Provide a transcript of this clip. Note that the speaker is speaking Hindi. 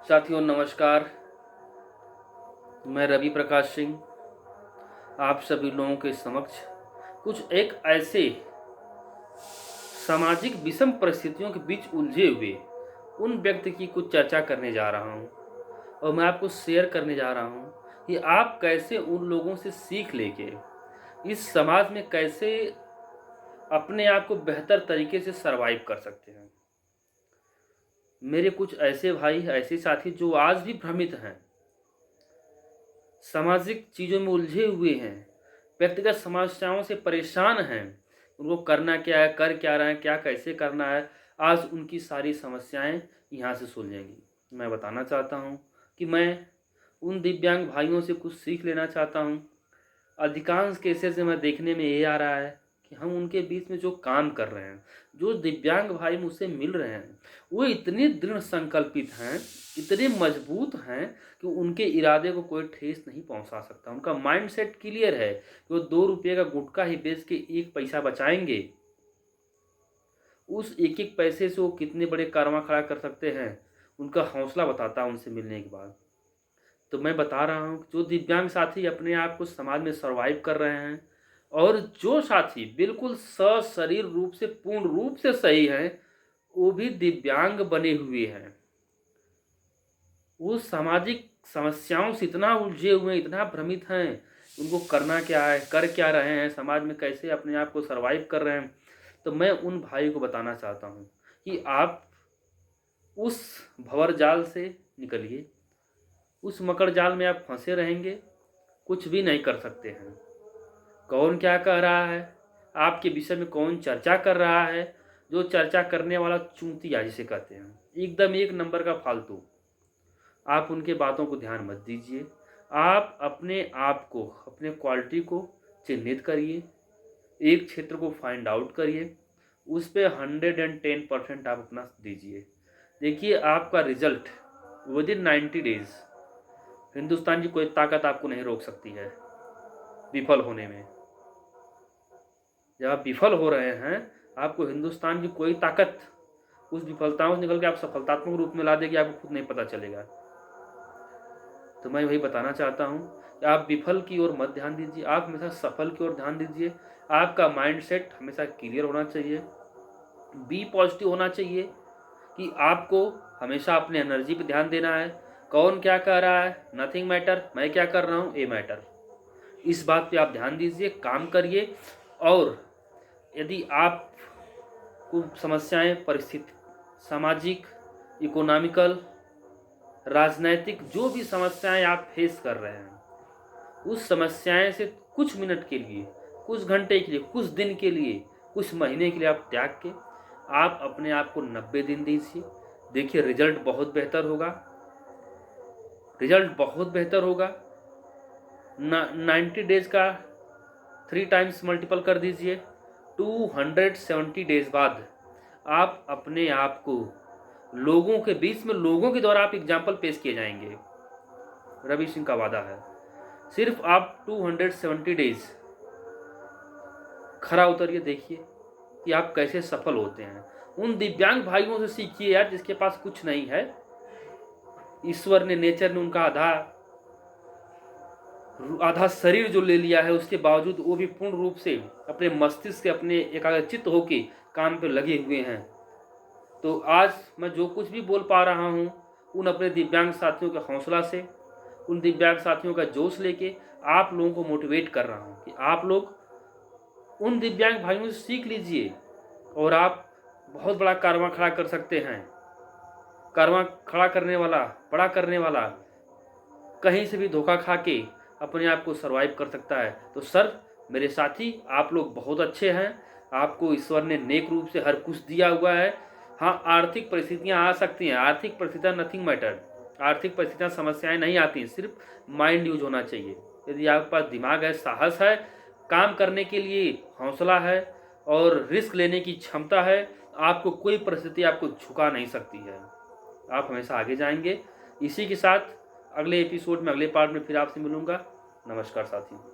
साथियों नमस्कार। मैं रवि प्रकाश सिंह आप सभी लोगों के समक्ष कुछ एक ऐसे सामाजिक विषम परिस्थितियों के बीच उलझे हुए उन व्यक्ति की कुछ चर्चा करने जा रहा हूं और मैं आपको शेयर करने जा रहा हूं कि आप कैसे उन लोगों से सीख लेके इस समाज में कैसे अपने आप को बेहतर तरीके से सरवाइव कर सकते हैं। मेरे कुछ ऐसे भाई ऐसे साथी जो आज भी भ्रमित हैं, सामाजिक चीज़ों में उलझे हुए हैं, व्यक्तिगत समस्याओं से परेशान हैं, उनको करना क्या है, कर क्या रहे हैं, क्या कैसे करना है, आज उनकी सारी समस्याएं यहाँ से सुलझेंगी। मैं बताना चाहता हूँ कि मैं उन दिव्यांग भाइयों से कुछ सीख लेना चाहता हूँ। अधिकांश केसेस में देखने में ये आ रहा है कि हम उनके बीच में जो काम कर रहे हैं, जो दिव्यांग भाई मुझसे मिल रहे हैं, वो इतने दृढ़ संकल्पित हैं, इतने मजबूत हैं कि उनके इरादे को कोई ठेस नहीं पहुंचा सकता। उनका माइंडसेट क्लियर है कि वो 2 रुपये का गुटखा ही बेच के 1 पैसा बचाएंगे। उस एक एक पैसे से वो कितने बड़े कारवां खड़ा कर सकते हैं, उनका हौसला बताता है उनसे मिलने के बाद। तो मैं बता रहा हूँ जो दिव्यांग साथी अपने आप को समाज में सर्वाइव कर रहे हैं और जो साथी बिल्कुल सशरीर रूप से पूर्ण रूप से सही हैं, वो भी दिव्यांग बने हुए हैं, वो सामाजिक समस्याओं से इतना उलझे हुए हैं, इतना भ्रमित हैं, उनको करना क्या है, कर क्या रहे हैं, समाज में कैसे अपने आप को सर्वाइव कर रहे हैं। तो मैं उन भाई को बताना चाहता हूँ कि आप उस भंवर जाल से निकलिए। उस मकर जाल में आप फंसे रहेंगे, कुछ भी नहीं कर सकते हैं। कौन क्या कह रहा है, आपके विषय में कौन चर्चा कर रहा है, जो चर्चा करने वाला चूतिया जिसे कहते हैं, एकदम 1 नंबर का फालतू, आप उनके बातों को ध्यान मत दीजिए। आप अपने आप को, अपने क्वालिटी को चिन्हित करिए, एक क्षेत्र को फाइंड आउट करिए, उस पर 110% आप अपना दीजिए। देखिए आपका रिजल्ट विदिन 90 डेज, हिंदुस्तान की कोई ताकत आपको नहीं रोक सकती है विफल होने में। जब आप विफल हो रहे हैं, आपको हिंदुस्तान की कोई ताकत उस विफलताओं से निकल के आप सफलतात्मक रूप में ला देगी, आपको खुद नहीं पता चलेगा। तो मैं वही बताना चाहता हूँ कि आप विफल की ओर मत ध्यान दीजिए, आप हमेशा सफल की ओर ध्यान दीजिए। आपका माइंडसेट हमेशा क्लियर होना चाहिए, बी पॉजिटिव होना चाहिए कि आपको हमेशा अपने एनर्जी पे ध्यान देना है। कौन क्या कह रहा है, नथिंग मैटर, मैं क्या कर रहा हूँ, ए मैटर। इस बात पे आप ध्यान दीजिए, काम करिए। और यदि आप को समस्याएं, परिस्थिति, सामाजिक, इकोनॉमिकल, राजनैतिक जो भी समस्याएं आप फेस कर रहे हैं, उस समस्याएं से कुछ मिनट के लिए, कुछ घंटे के लिए, कुछ दिन के लिए, कुछ महीने के लिए आप त्याग के आप अपने आप को 90 दिन दीजिए। देखिए रिजल्ट बहुत बेहतर होगा, रिजल्ट बहुत बेहतर होगा। 90 डेज का 3 टाइम्स मल्टीपल कर दीजिए, 270 डेज बाद आप अपने आप को लोगों के बीच में, लोगों के द्वारा आप एग्जाम्पल पेश किए जाएंगे। रवि सिंह का वादा है। सिर्फ आप 270 डेज खरा उतरिए, देखिए कि आप कैसे सफल होते हैं। उन दिव्यांग भाइयों से सीखिए यार, जिसके पास कुछ नहीं है। ईश्वर ने, नेचर ने उनका आधा शरीर जो ले लिया है, उसके बावजूद वो भी पूर्ण रूप से अपने मस्तिष्क से, अपने एकाग्रचित्त होके काम पे लगे हुए हैं। तो आज मैं जो कुछ भी बोल पा रहा हूँ, उन अपने दिव्यांग साथियों के हौसला से, उन दिव्यांग साथियों का जोश लेके आप लोगों को मोटिवेट कर रहा हूँ कि आप लोग उन दिव्यांग भाइयों से सीख लीजिए और आप बहुत बड़ा कारवां खड़ा कर सकते हैं। कारवां खड़ा करने वाला, बड़ा करने वाला कहीं से भी धोखा खा के अपने आप को सर्वाइव कर सकता है। तो सर, मेरे साथी, आप लोग बहुत अच्छे हैं, आपको ईश्वर ने नेक रूप से हर कुछ दिया हुआ है। हाँ, आर्थिक परिस्थितियाँ आ सकती हैं, आर्थिक परिस्थितियाँ नथिंग मैटर, आर्थिक परिस्थितियाँ समस्याएं नहीं आती हैं, सिर्फ माइंड यूज होना चाहिए। यदि आपके पास दिमाग है, साहस है, काम करने के लिए हौसला है और रिस्क लेने की क्षमता है, आपको कोई परिस्थिति आपको झुका नहीं सकती है, आप हमेशा आगे जाएंगे। इसी के साथ अगले एपिसोड में, अगले पार्ट में फिर आपसे मिलूंगा। नमस्कार साथी।